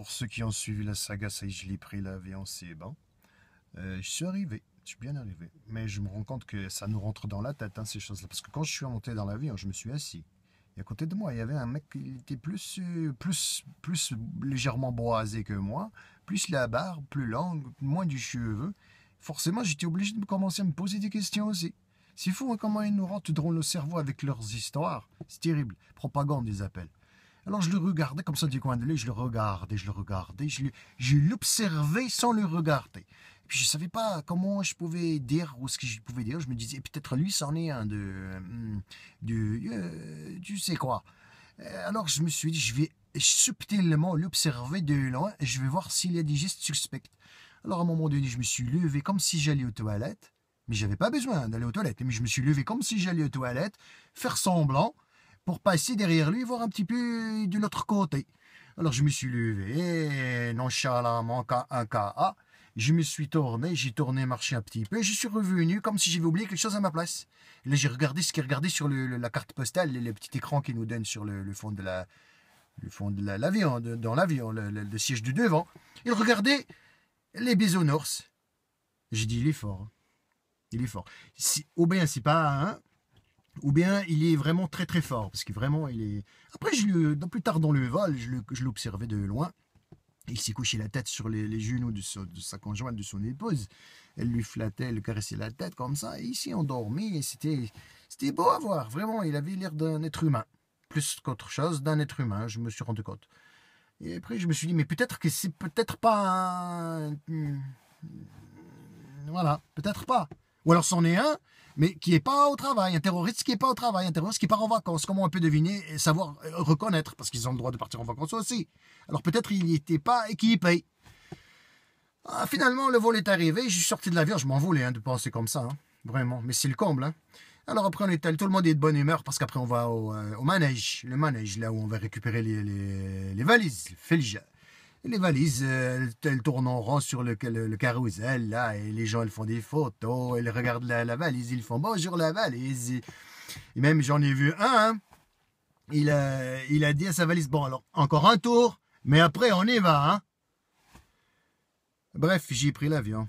pour ceux qui ont suivi la saga, ça y est, je l'ai pris l'avion, c'est bon. Je suis arrivé, je suis bien arrivé. Mais je me rends compte que ça nous rentre dans la tête, hein, ces choses-là. Parce que quand je suis monté dans l'avion, je me suis assis. Et à côté de moi, il y avait un mec qui était plus légèrement boisé que moi, plus la barbe, plus longue, moins du cheveu. Forcément, j'étais obligé de commencer à me poser des questions aussi. C'est fou hein, comment ils nous rentrent dans le cerveau avec leurs histoires. C'est terrible. Propagande, ils appellent. Alors je le regardais comme ça du coin de l'œil, je le regardais, je l'observais sans le regarder. Et puis je ne savais pas comment je pouvais dire ou ce que je pouvais dire. Je me disais peut-être lui c'en est un tu sais quoi. Alors je me suis dit je vais subtilement l'observer de loin et je vais voir s'il y a des gestes suspects. Alors à un moment donné je me suis levé comme si j'allais aux toilettes, mais j'avais pas besoin d'aller aux toilettes. Mais je me suis levé comme si j'allais aux toilettes, faire semblant pour passer derrière lui, voir un petit peu de l'autre côté. Alors je me suis levé, nonchalamment, un KA, je me suis tourné, j'ai tourné, marché un petit peu, et je suis revenu comme si j'avais oublié quelque chose à ma place. Et là j'ai regardé ce qui est regardé sur la carte postale, le petit écran qui nous donne sur le fond de l'avion, dans l'avion, le siège du devant. Et regardez les bisounours. J'ai dit, il est fort. Il est fort. Ou bien c'est pas un... Ou bien il est vraiment très très fort, parce que vraiment il est... Après, plus tard dans le vol, je l'observais de loin. Il s'est couché la tête sur les genoux de sa conjointe, de son épouse. Elle lui flattait, elle lui caressait la tête comme ça, et il s'est endormi, et c'était beau à voir. Vraiment, il avait l'air d'un être humain. Plus qu'autre chose, d'un être humain, je me suis rendu compte. Et après, je me suis dit, mais peut-être que c'est peut-être pas un... Voilà, peut-être pas. Ou alors c'en est un, mais qui n'est pas au travail, un terroriste qui n'est pas au travail, un terroriste qui part en vacances. Comment on peut deviner et savoir reconnaître, parce qu'ils ont le droit de partir en vacances aussi. Alors peut-être il n'était pas équipé. Ah, finalement, le vol est arrivé, je suis sorti de l'avion, je m'en voulais hein, de penser comme ça, hein, vraiment, mais c'est le comble. Hein. Alors après, on est allé, tout le monde est de bonne humeur, parce qu'après on va au manège, le manège, là où on va récupérer les valises, les valises, elles tournent en rond sur le carrousel, là, et les gens, ils font des photos, ils regardent la valise, ils font bonjour la valise. Et même, j'en ai vu un, hein, il a dit à sa valise, bon, alors, encore un tour, mais après, on y va, hein. Bref, j'ai pris l'avion.